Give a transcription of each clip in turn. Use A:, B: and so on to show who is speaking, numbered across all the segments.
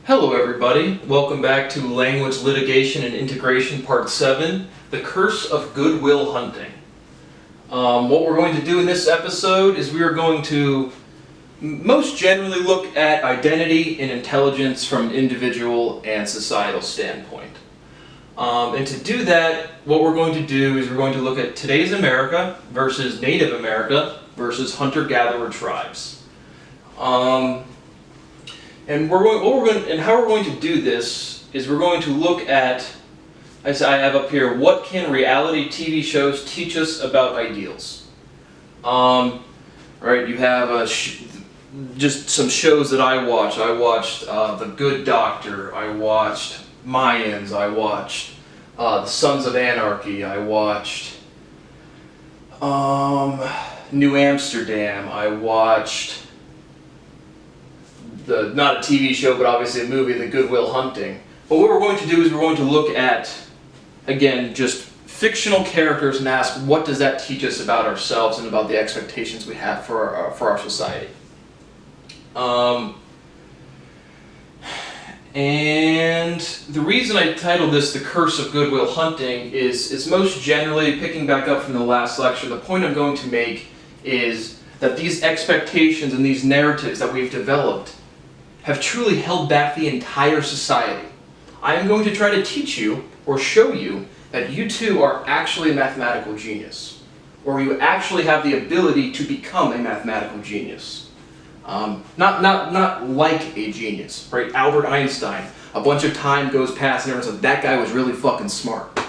A: Hello everybody, welcome back to Language Litigation and Integration Part 7, The Curse of Goodwill Hunting. What we're going to do in this episode is we are going to most generally look at identity and intelligence from an individual and societal standpoint. And to do that, what we're going to do is we're going to look at today's America versus Native America versus hunter-gatherer tribes. And how we're going to do this is we're going to look at, as I have up here, what can reality TV shows teach us about ideals? Right, you have just some shows that I watched. I watched The Good Doctor. I watched Mayans. I watched The Sons of Anarchy. I watched New Amsterdam. I watched not a TV show, but obviously a movie, The Goodwill Hunting. But what we're going to do is we're going to look at, again, just fictional characters and ask, what does that teach us about ourselves and about the expectations we have for our society? And the reason I titled this The Curse of Goodwill Hunting is most generally, picking back up from the last lecture, the point I'm going to make is that these expectations and these narratives that we've developed have truly held back the entire society. I am going to try to teach you or show you that you too are actually a mathematical genius, or you actually have the ability to become a mathematical genius. Not like a genius, right? Albert Einstein. A bunch of time goes past and everyone says that guy was really fucking smart.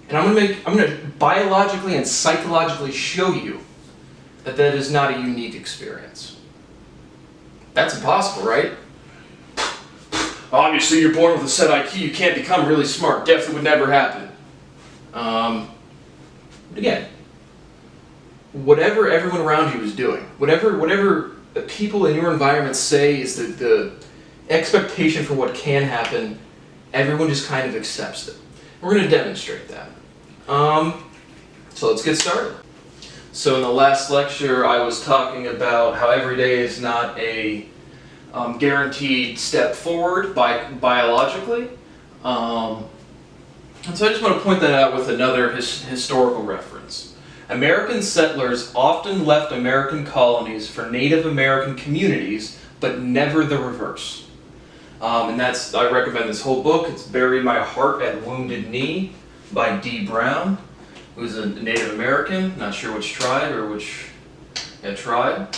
A: And I'm gonna biologically and psychologically show you that is not a unique experience. That's impossible, right? Obviously, you're born with a set IQ. You can't become really smart. Definitely would never happen. But again, whatever everyone around you is doing, whatever the people in your environment say is the expectation for what can happen, everyone just kind of accepts it. We're going to demonstrate that. So let's get started. So in the last lecture, I was talking about how every day is not a guaranteed step forward biologically. And so I just want to point that out with another historical reference. American settlers often left American colonies for Native American communities, but never the reverse. And I recommend this whole book. It's Bury My Heart at Wounded Knee by D. Brown, who's a Native American, not sure which tribe or which tribe.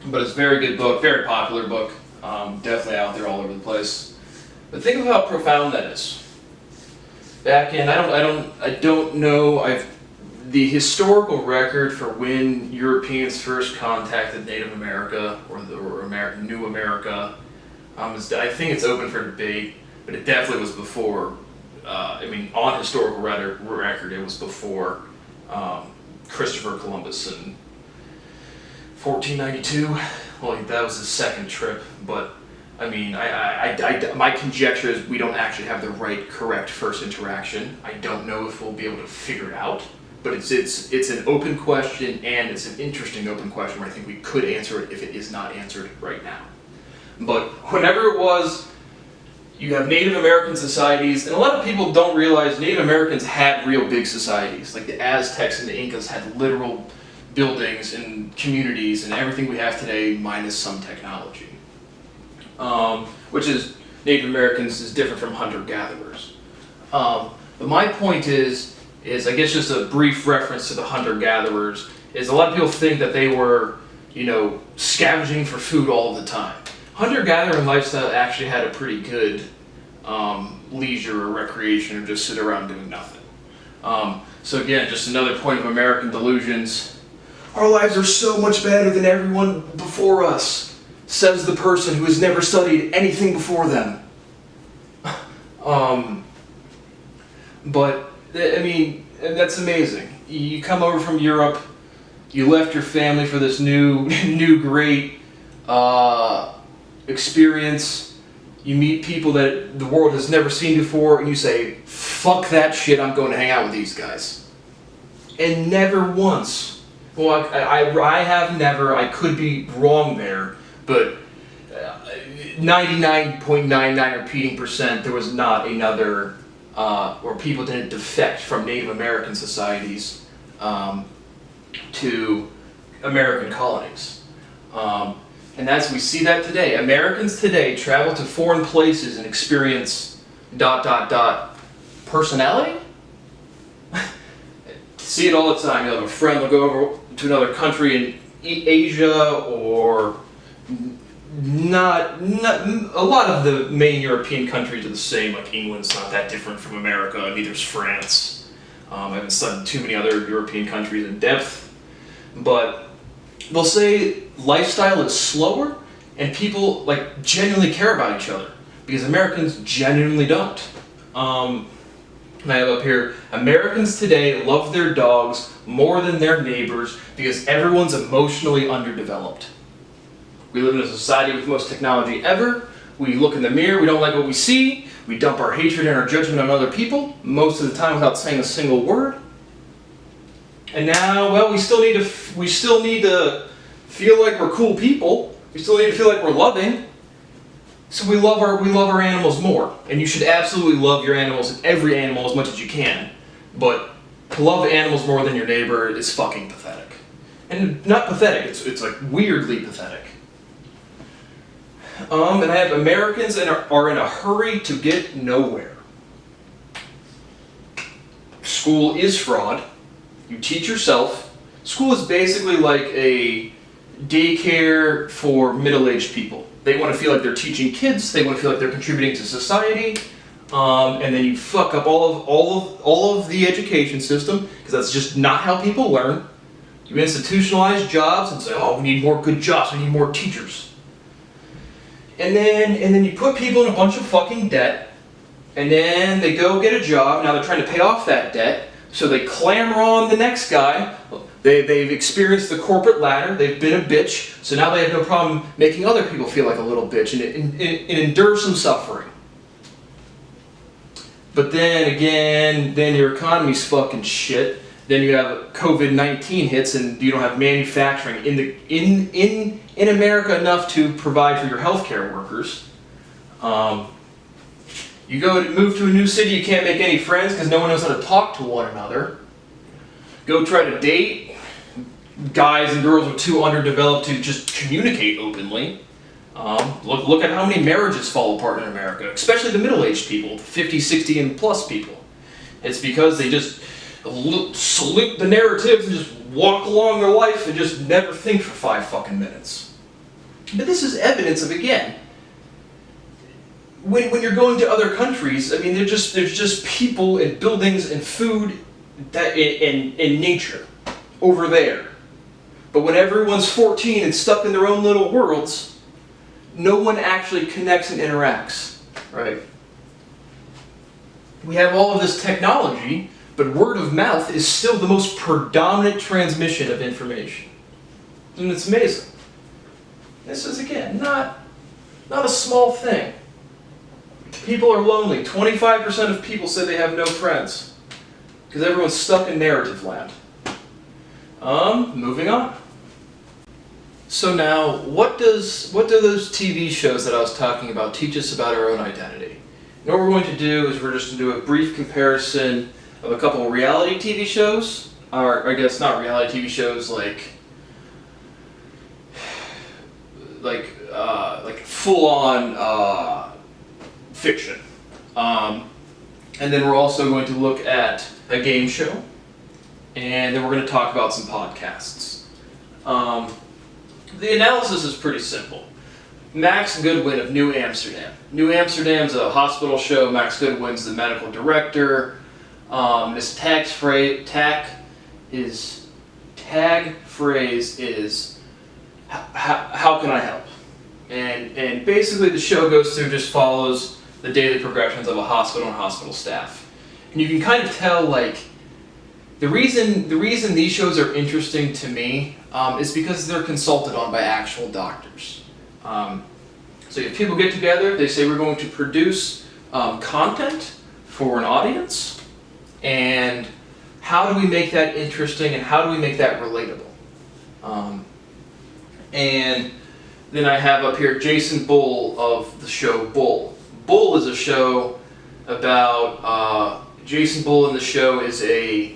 A: But it's a very good book, very popular book, definitely out there all over the place. But think of how profound that is. Back in, I don't know the historical record for when Europeans first contacted Native America or New America. I think it's open for debate, but it definitely was before. On historical record, it was before Christopher Columbus in 1492. Well, that was his second trip, but my conjecture is we don't actually have the correct first interaction. I don't know if we'll be able to figure it out, but it's an open question, and it's an interesting open question where I think we could answer it if it is not answered right now. But whenever it was, you have Native American societies, and a lot of people don't realize Native Americans had real big societies. Like the Aztecs and the Incas had literal buildings and communities and everything we have today minus some technology. Which is, Native Americans is different from hunter-gatherers. But my point is I guess just a brief reference to the hunter-gatherers, is a lot of people think that they were, scavenging for food all of the time. Hunter-gathering lifestyle actually had a pretty good leisure or recreation or just sit around doing nothing. So again, just another point of American delusions. Our lives are so much better than everyone before us, says the person who has never studied anything before them. But, that's amazing. You come over from Europe, you left your family for this new great experience, you meet people that the world has never seen before, and you say, fuck that shit, I'm going to hang out with these guys. And never once, I have never, I could be wrong there, but 99.99 repeating percent, there was not another, or people didn't defect from Native American societies to American colonies. And we see that today. Americans today travel to foreign places and experience ... personality? See it all the time. You'll have a friend will go over to another country in Asia, or not a lot of the main European countries are the same. Like England's not that different from America, neither is France. I haven't studied too many other European countries in depth, but they'll say lifestyle is slower and people like genuinely care about each other, because Americans genuinely don't. And I have up here, Americans today love their dogs more than their neighbors because everyone's emotionally underdeveloped. We live in a society with the most technology ever. We look in the mirror, we don't like what we see. We dump our hatred and our judgment on other people, most of the time without saying a single word. And now, well, we still need to feel like we're cool people. We still need to feel like we're loving. So we love our animals more, and you should absolutely love your animals, and every animal, as much as you can. But to love animals more than your neighbor is fucking pathetic, and not pathetic. It's like weirdly pathetic. And I have Americans are in a hurry to get nowhere. School is fraud. You teach yourself. School is basically like a daycare for middle-aged people. They want to feel like they're teaching kids. They want to feel like they're contributing to society, and then you fuck up all of the education system, because that's just not how people learn. You institutionalize jobs and say, "Oh, we need more good jobs. We need more teachers." And then you put people in a bunch of fucking debt, and then they go get a job. Now they're trying to pay off that debt, so they clamor on the next guy. They've experienced the corporate ladder, they've been a bitch, so now they have no problem making other people feel like a little bitch and endure some suffering. But then again, your economy's fucking shit. Then you have COVID-19 hits and you don't have manufacturing in America enough to provide for your healthcare workers. You move to a new city, you can't make any friends because no one knows how to talk to one another. Go try to date. Guys and girls are too underdeveloped to just communicate openly. Look at how many marriages fall apart in America, especially the middle-aged people, 50, 60, and plus people. It's because they just salute the narratives and just walk along their life and just never think for 5 fucking minutes. But this is evidence of, again, when you're going to other countries, I mean, there's just people and buildings and food in nature over there. But when everyone's 14 and stuck in their own little worlds, no one actually connects and interacts, right? We have all of this technology, but word of mouth is still the most predominant transmission of information. And it's amazing. This is, again, not a small thing. People are lonely. 25% of people say they have no friends, because everyone's stuck in narrative land. Moving on. So now, what do those TV shows that I was talking about teach us about our own identity? And what we're going to do is we're just going to do a brief comparison of a couple of reality TV shows, or I guess not reality TV shows, like full-on fiction. And then we're also going to look at a game show, and then we're going to talk about some podcasts. The analysis is pretty simple. Max Goodwin of New Amsterdam. New Amsterdam's a hospital show. Max Goodwin's the medical director. His tag phrase is, how can I help? And basically the show goes through, just follows the daily progressions of a hospital and hospital staff. And you can kind of tell, like, the reason these shows are interesting to me is because they're consulted on by actual doctors. So if people get together, they say we're going to produce content for an audience, and how do we make that interesting and how do we make that relatable? And Then I have up here Jason Bull of the show Bull. Bull is a show about, Jason Bull in the show is his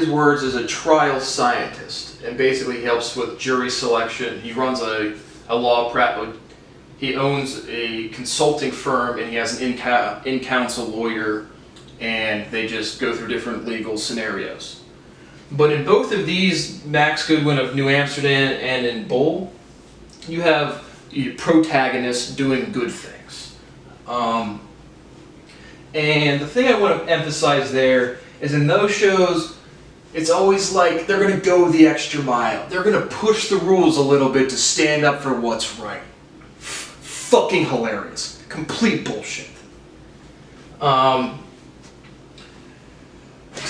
A: words is a trial scientist, and basically he helps with jury selection. He runs a law practice. He owns a consulting firm, and he has an in-counsel lawyer, and they just go through different legal scenarios. But in both of these, Max Goodwin of New Amsterdam and in Bull, you have protagonists doing good things. And the thing I want to emphasize there is in those shows, it's always like they're going to go the extra mile. They're going to push the rules a little bit to stand up for what's right. Fucking hilarious. Complete bullshit. Because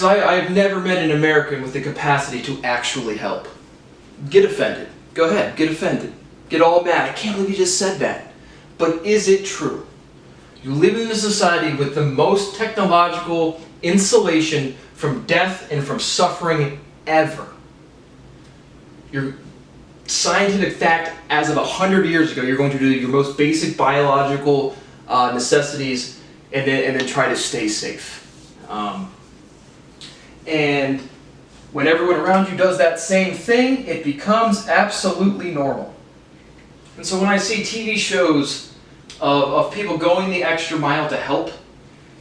A: I've never met an American with the capacity to actually help. Get offended. Go ahead, get offended. Get all mad. I can't believe you just said that. But is it true? You live in a society with the most technological insulation from death and from suffering ever. Your scientific fact, as of 100 years ago, you're going to do your most basic biological necessities and then try to stay safe. And when everyone around you does that same thing, it becomes absolutely normal. And so when I see TV shows of people going the extra mile to help,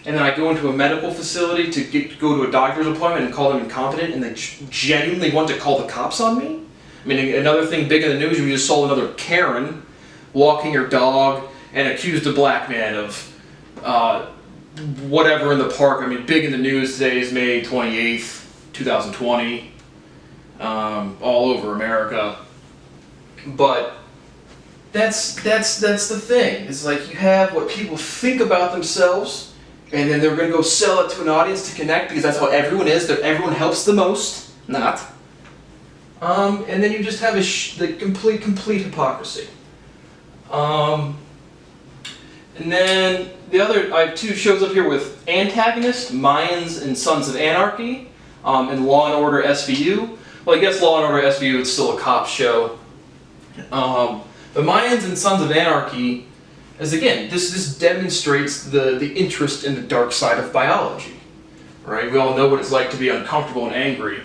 A: and then I go into a medical facility to go to a doctor's appointment and call them incompetent, and they genuinely want to call the cops on me. I mean, another thing big in the news, we just saw another Karen walking her dog and accused a black man of whatever in the park. I mean, big in the news today is May 28th, 2020, all over America. But that's the thing. It's like you have what people think about themselves, and then they're going to go sell it to an audience to connect, because that's how everyone is. Everyone helps the most. Not. And then you just have the complete hypocrisy. And then I have two shows up here with antagonists, Mayans and Sons of Anarchy, and Law and Order SVU. Well, I guess Law and Order SVU, it's still a cop show. The Mayans and Sons of Anarchy, as again, this demonstrates the interest in the dark side of biology. Right? We all know what it's like to be uncomfortable and angry,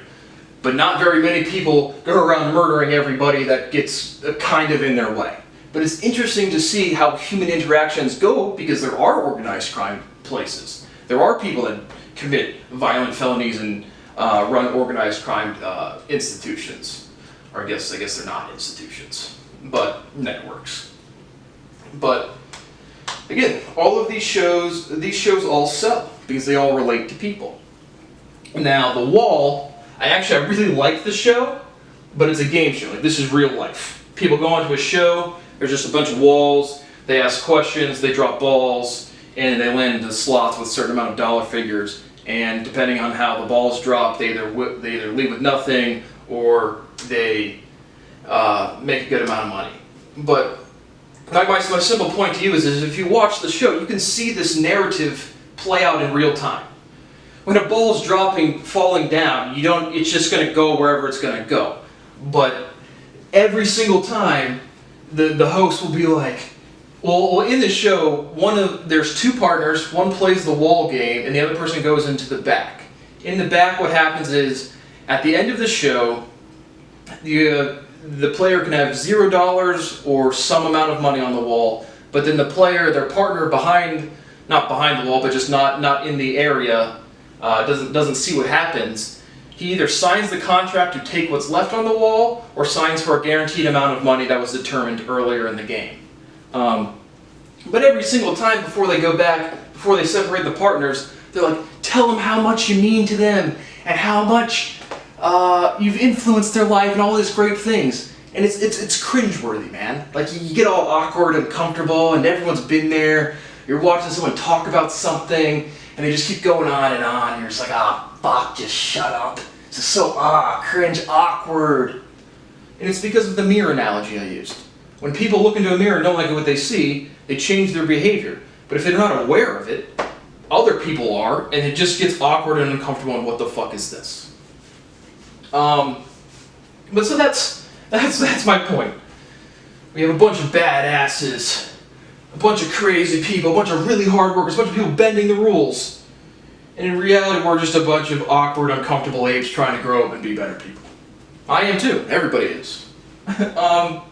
A: but not very many people go around murdering everybody that gets kind of in their way. But it's interesting to see how human interactions go, because there are organized crime places. There are people that commit violent felonies and run organized crime institutions. Or I guess they're not institutions, but networks. But again, all of these shows all sell because they all relate to people. Now, The Wall, I really like the show, but it's a game show. Like, this is real life. People go onto a show, there's just a bunch of walls, they ask questions, they drop balls, and they land into slots with a certain amount of dollar figures. And depending on how the balls drop, they either leave with nothing, or they make a good amount of money. But my simple point to you is if you watch the show, you can see this narrative play out in real time. When a ball's falling down, it's just going to go wherever it's going to go. But every single time, the host will be like, well, in the show, there's two partners, one plays the wall game, and the other person goes into the back. In the back, what happens is, at the end of the show, the player can have $0 or some amount of money on the wall, but then their partner not behind the wall, but just not in the area, doesn't see what happens. He either signs the contract to take what's left on the wall, or signs for a guaranteed amount of money that was determined earlier in the game. But every single time before they go back, before they separate the partners, they're like, tell them how much you mean to them, and how much you've influenced their life, and all these great things. And it's cringeworthy, man. Like, you get all awkward and comfortable, and everyone's been there. You're watching someone talk about something, and they just keep going on, and you're just like, fuck, just shut up. This is so, cringe, awkward. And it's because of the mirror analogy I used. When people look into a mirror and don't like what they see, they change their behavior. But if they're not aware of it, other people are, and it just gets awkward and uncomfortable, and what the fuck is this? But so that's my point. We have a bunch of badasses, a bunch of crazy people, a bunch of really hard workers, a bunch of people bending the rules. And in reality, we're just a bunch of awkward, uncomfortable apes trying to grow up and be better people. I am too. Everybody is. But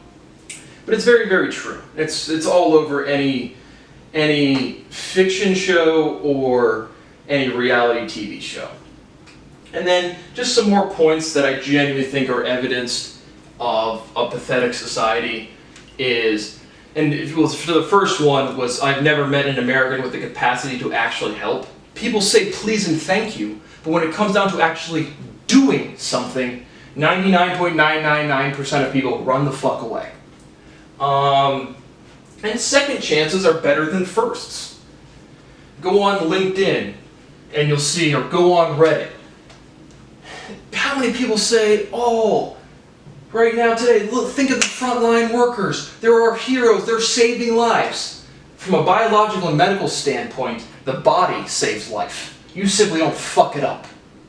A: it's very, very true. It's all over any fiction show or any reality TV show. And then just some more points that I genuinely think are evidence of a pathetic society is, and for the first one was, I've never met an American with the capacity to actually help. People say please and thank you, but when it comes down to actually doing something, 99.999% of people run the fuck away. And second chances are better than firsts. Go on LinkedIn and you'll see, or go on Reddit. How many people say, oh, right now today, look, think of the frontline workers. They're our heroes, they're saving lives. From a biological and medical standpoint, the body saves life. You simply don't fuck it up.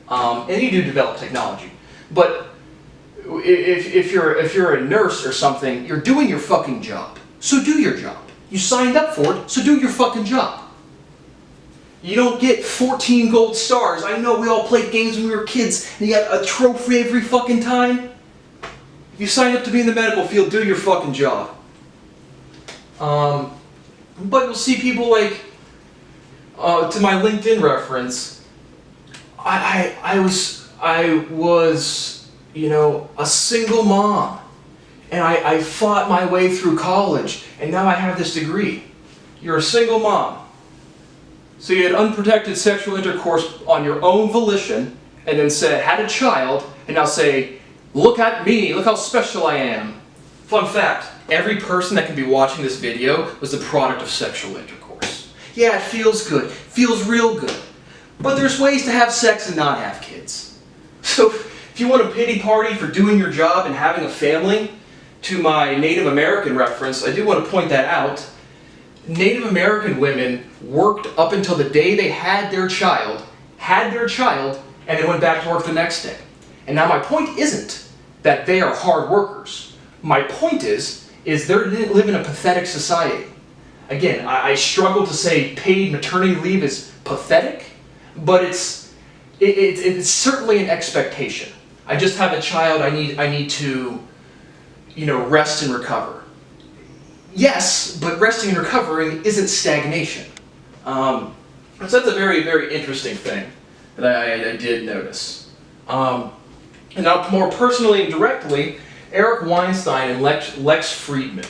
A: And you do develop technology. But if you're a nurse or something, you're doing your fucking job. So do your job. You signed up for it, so do your fucking job. You don't get 14 gold stars. I know we all played games when we were kids, and you got a trophy every fucking time. If you signed up to be in the medical field, do your fucking job. But you'll see people like, to my LinkedIn reference, I was, you know, a single mom, and I fought my way through college, and now I have this degree. You're a single mom. So you had unprotected sexual intercourse on your own volition, and then had a child, and now say, look at me, look how special I am. Fun fact, every person that can be watching this video was the product of sexual intercourse. Yeah, it feels good, feels real good. But there's ways to have sex and not have kids. So if you want a pity party for doing your job and having a family, to my Native American reference, I do want to point that out. Native American women worked up until the day they had their child, and then went back to work the next day. And now my point isn't that they are hard workers. My point is they live in a pathetic society. Again, I struggle to say paid maternity leave is pathetic, but it's certainly an expectation. I just have a child, I need to, you know, rest and recover. Yes, but resting and recovering isn't stagnation. So that's a very, very interesting thing that I did notice. And now more personally and directly, Eric Weinstein and Lex Friedman.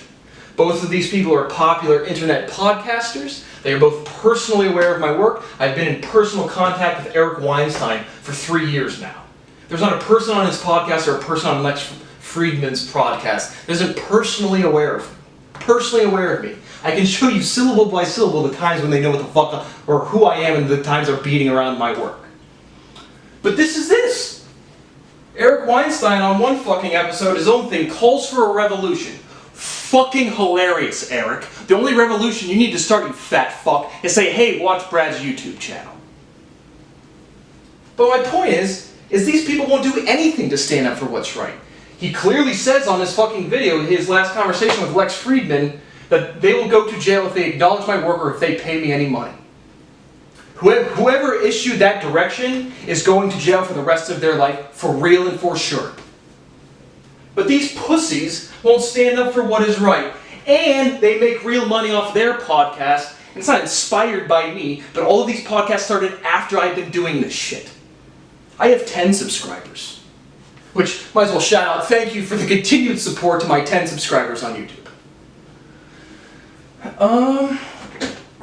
A: Both of these people are popular internet podcasters. They are both personally aware of my work. I've been in personal contact with Eric Weinstein for 3 years now. There's not a person on his podcast or a person on Lex Friedman's podcast that isn't personally aware of me. I can show you syllable by syllable the times when they know what the fuck or who I am and the times they're beating around my work. But this is this. Eric Weinstein on one fucking episode, his own thing, calls for a revolution. Fucking hilarious, Eric. The only revolution you need to start, you fat fuck, is say, hey, watch Brad's YouTube channel. But my point is these people won't do anything to stand up for what's right. He clearly says on this fucking video, his last conversation with Lex Friedman, that they will go to jail if they acknowledge my work or if they pay me any money. Whoever issued that direction is going to jail for the rest of their life, for real and for sure. But these pussies won't stand up for what is right. And they make real money off their podcast. It's not inspired by me, but all of these podcasts started after I've been doing this shit. I have 10 subscribers. Which, might as well shout out, thank you for the continued support to my 10 subscribers on YouTube.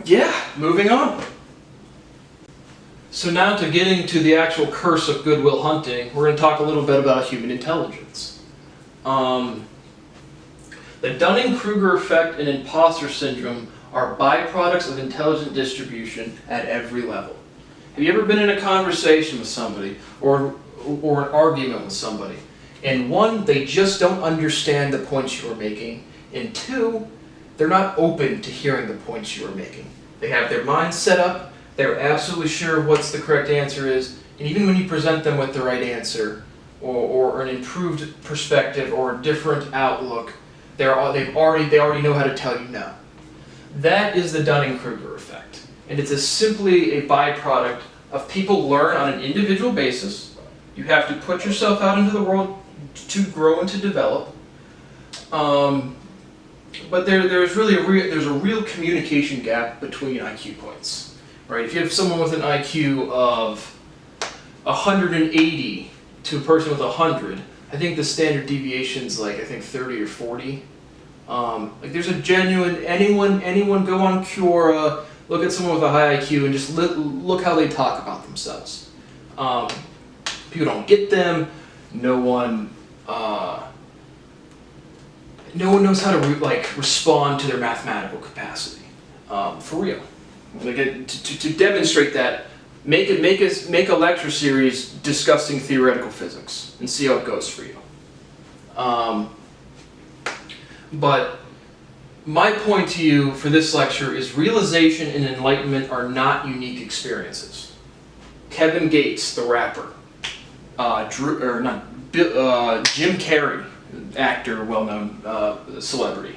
A: Yeah, moving on. So now to getting to the actual curse of Goodwill Hunting, we're going to talk a little bit about human intelligence. The Dunning-Kruger effect and imposter syndrome are byproducts of intelligent distribution at every level. Have you ever been in a conversation with somebody, or an argument with somebody, and one, they just don't understand the points you are making, and two, they're not open to hearing the points you are making. They have their minds set up, they're absolutely sure what's the correct answer is, and even when you present them with the right answer, or an improved perspective, or a different outlook, They already know how to tell you no. That is the Dunning-Kruger effect. And it's simply a byproduct of people learn on an individual basis. You have to put yourself out into the world to grow and to develop. But there's really a real communication gap between IQ points, right? If you have someone with an IQ of 180 to a person with 100, I think the standard deviation's like, I think 30 or 40. Like there's a genuine, anyone go on Quora, look at someone with a high IQ and just look how they talk about themselves. People don't get them. No one knows how to respond to their mathematical capacity. For real. Like to demonstrate that, make a lecture series discussing theoretical physics and see how it goes for you. But my point to you for this lecture is realization and enlightenment are not unique experiences. Kevin Gates, the rapper, Jim Carrey, actor, well-known celebrity.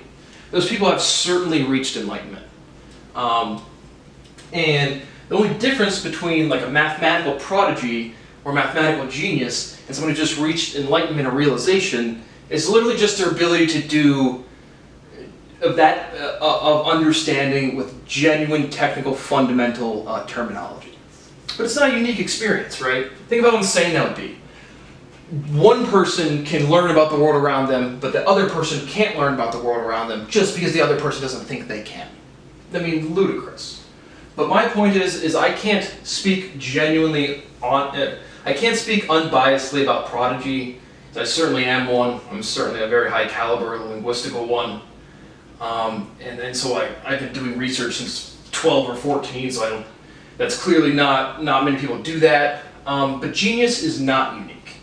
A: Those people have certainly reached enlightenment. And the only difference between like a mathematical prodigy or mathematical genius and someone who just reached enlightenment or realization is literally just their ability to do of understanding with genuine technical fundamental terminology. But it's not a unique experience, right? Think about how insane that would be. One person can learn about the world around them, but the other person can't learn about the world around them just because the other person doesn't think they can. I mean, ludicrous. But my point is I can't speak genuinely I can't speak unbiasedly about prodigy. I certainly am one. I'm certainly a very high caliber linguistical one. And so I've been doing research since 12 or 14, so that's clearly not many people do that. But genius is not unique.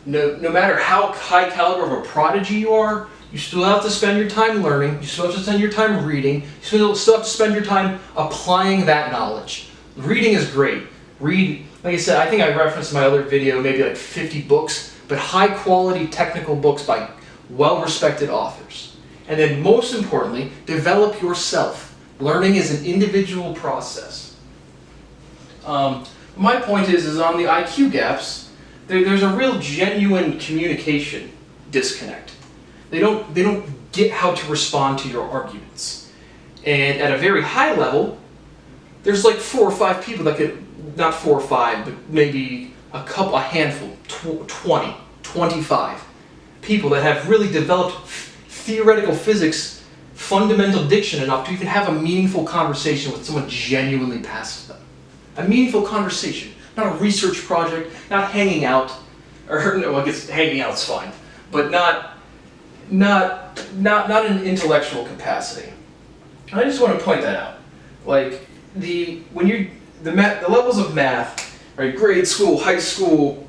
A: No matter how high caliber of a prodigy you are, you still have to spend your time learning, you still have to spend your time reading, you still have to spend your time applying that knowledge. Reading is great. Read, like I said, I think I referenced in my other video maybe like 50 books, but high quality technical books by well-respected authors. And then most importantly, develop yourself. Learning is an individual process. My point is on the IQ gaps, there's a real genuine communication disconnect. They don't get how to respond to your arguments. And at a very high level, there's like 4 or 5 people that could, not 4 or 5, but maybe a handful, 20, 25 people that have really developed theoretical physics, fundamental diction enough to even have a meaningful conversation with someone genuinely past them. A meaningful conversation, not a research project, not hanging out, or no, I guess hanging out's fine, but not an intellectual capacity. I just want to point that out. Like the levels of math, right? Grade school, high school,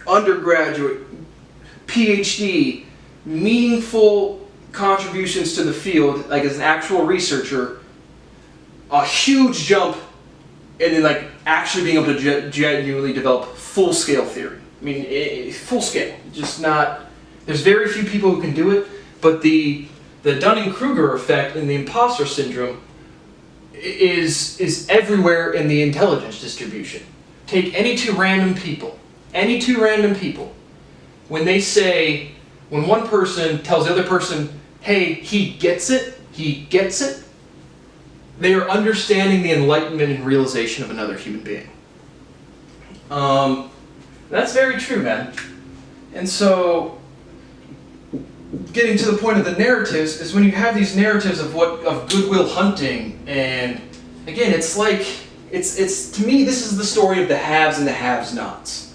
A: undergraduate, PhD, meaningful contributions to the field, like as an actual researcher, a huge jump, and then like actually being able to genuinely develop full-scale theory. I mean, full scale, just not. There's very few people who can do it, but the Dunning-Kruger effect and the imposter syndrome is everywhere in the intelligence distribution. Take any two random people, when one person tells the other person, hey, he gets it, they are understanding the enlightenment and realization of another human being. That's very true, man. And so, getting to the point of the narratives is when you have these narratives of Goodwill hunting, and again, it's like it's to me this is the story of the haves and the have-nots.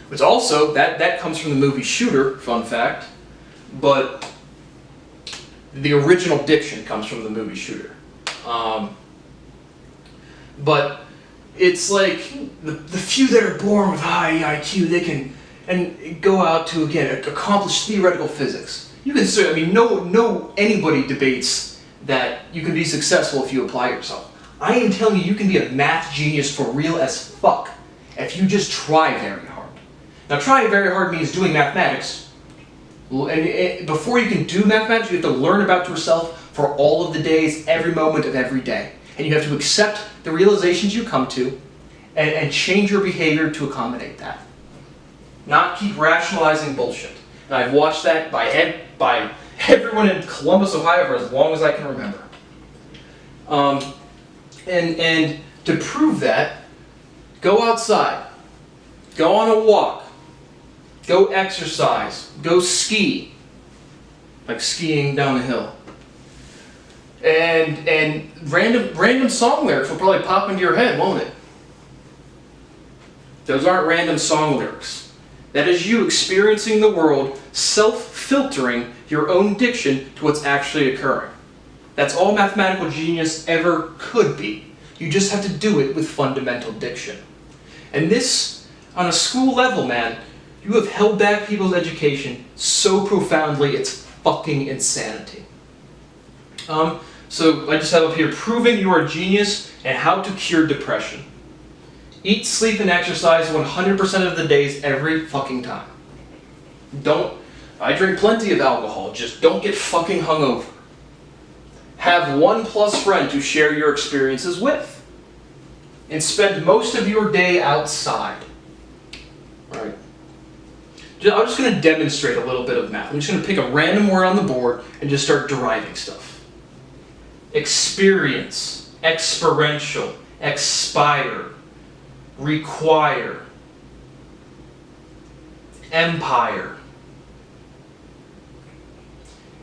A: Which also that comes from the movie Shooter, fun fact, but the original diction comes from the movie Shooter. But it's like the few that are born with high IQ, they can and go out to again accomplish theoretical physics. You can say, I mean, anybody debates that you can be successful if you apply yourself. I am telling you can be a math genius for real as fuck if you just try very hard. Now, trying very hard means doing mathematics And before you can do mathematics, you have to learn about yourself for all of the days, every moment of every day. And you have to accept the realizations you come to and change your behavior to accommodate that. Not keep rationalizing bullshit. And I've watched that by everyone in Columbus, Ohio for as long as I can remember. And to prove that, go outside, go on a walk, go exercise, go ski, like skiing down a hill. And random song lyrics will probably pop into your head, won't it? Those aren't random song lyrics. That is you experiencing the world, self-filtering your own diction to what's actually occurring. That's all mathematical genius ever could be. You just have to do it with fundamental diction. And this, on a school level, man, you have held back people's education so profoundly, it's fucking insanity. So I just have up here, proving you are a genius and how to cure depression. Eat, sleep, and exercise 100% of the days every fucking time. I drink plenty of alcohol, just don't get fucking hungover. Have one plus friend to share your experiences with. And spend most of your day outside. Alright. I'm just going to demonstrate a little bit of math. I'm just going to pick a random word on the board and just start deriving stuff. Experience, experiential, expire, require, empire.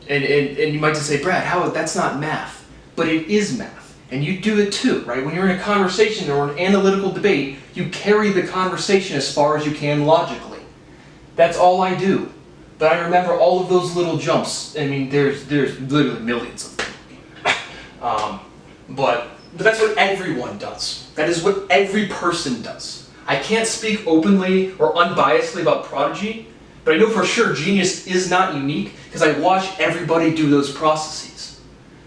A: And you might just say, Brad, that's not math. But it is math. And you do it too, right? When you're in a conversation or an analytical debate, you carry the conversation as far as you can logically. That's all I do. But I remember all of those little jumps. I mean, there's literally millions of them. But that's what everyone does. That is what every person does. I can't speak openly or unbiasedly about Prodigy, but I know for sure genius is not unique because I watch everybody do those processes.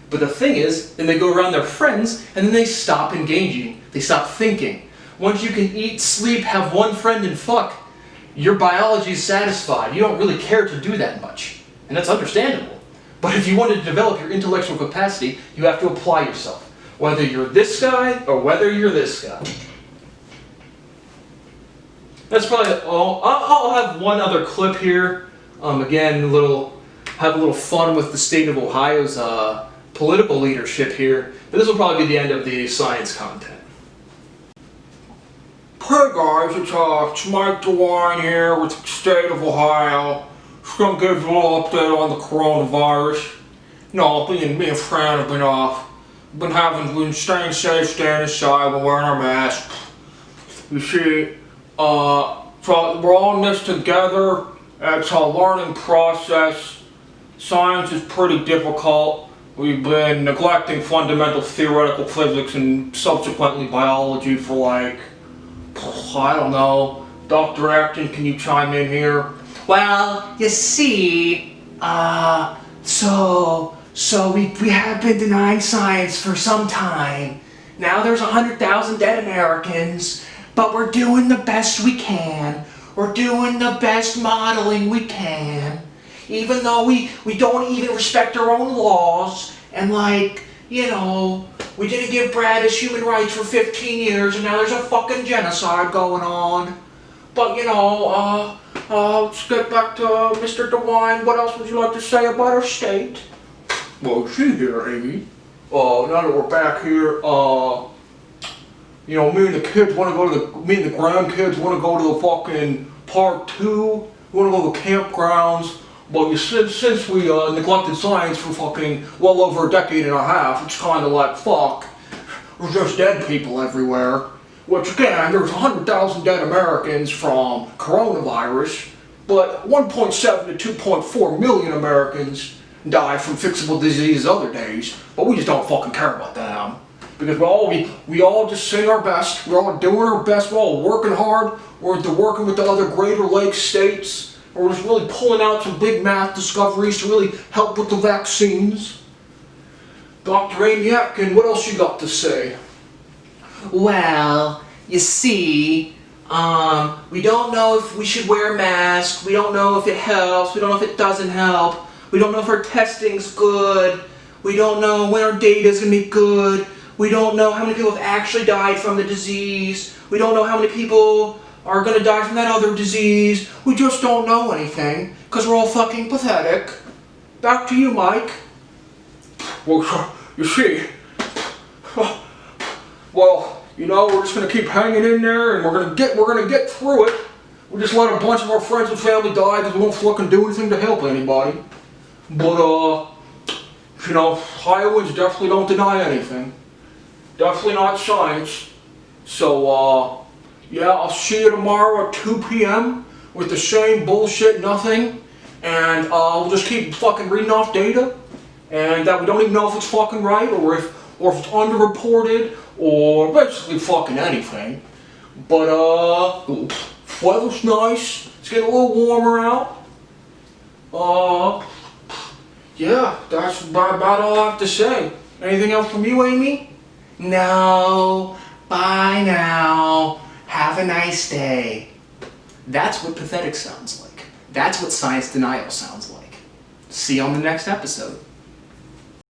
A: But the thing is, then they go around their friends and then they stop engaging. They stop thinking. Once you can eat, sleep, have one friend, and fuck, your biology is satisfied. You don't really care to do that much. And that's understandable. But if you want to develop your intellectual capacity, you have to apply yourself. Whether you're this guy or whether you're this guy. That's probably all. I'll have one other clip here. Again, have a little fun with the state of Ohio's political leadership here. But this will probably be the end of the science content. Hey guys, it's Mike DeWine here with the state of Ohio. Just gonna give you a little update on the coronavirus. You know, me and Fran have been staying safe, staying inside, we're wearing our masks. You see, so we're all in this together. It's a learning process. Science is pretty difficult. We've been neglecting fundamental theoretical physics and subsequently biology for like, I don't know. Dr. Acton, can you chime in here?
B: Well, you see, so we have been denying science for some time. Now there's 100,000 dead Americans, but we're doing the best we can. We're doing the best modeling we can. Even though we don't even respect our own laws, and like, you know, we didn't give Brad his human rights for 15 years, and now there's a fucking genocide going on. But, you know, let's get back to Mr. DeWine. What else would you like to say about our state?
C: Well, see here, Amy. Now that we're back here, you know, me and the grandkids want to go to the fucking park too. We want to go to the campgrounds. But since we neglected science for fucking well over a decade and a half, it's kind of like, fuck, there's just dead people everywhere. Which again, there's 100,000 dead Americans from coronavirus, but 1.7 to 2.4 million Americans die from fixable disease other days, but we just don't fucking care about them. Because we all just sing our best, we're all doing our best, we're all working hard, we're working with the other Greater Lakes states, we're just really pulling out some big math discoveries to really help with the vaccines. Dr. Amy Atkin, what else you got to say?
B: Well, you see, We don't know if we should wear masks. We don't know if it helps. We don't know if it doesn't help. We don't know if our testing's good. We don't know when our data's gonna be good. We don't know how many people have actually died from the disease. We don't know how many people are gonna die from that other disease. We just don't know anything, because we're all fucking pathetic. Back to you, Mike.
C: Well, you see, well, you know, we're just gonna keep hanging in there, and we're gonna get through it. We just let a bunch of our friends and family die because we won't fucking do anything to help anybody. But you know, Iowans definitely don't deny anything. Definitely not science. So yeah, I'll see you tomorrow at 2 p.m. with the same bullshit nothing, and we'll just keep fucking reading off data, and that we don't even know if it's fucking right, or if it's underreported, or basically fucking anything. But weather's nice. It's getting a little warmer out. Yeah, that's about all I have to say. Anything else from you, Amy?
B: No. Bye now. Have a nice day. That's what pathetic sounds like. That's what science denial sounds like. See you on the next episode.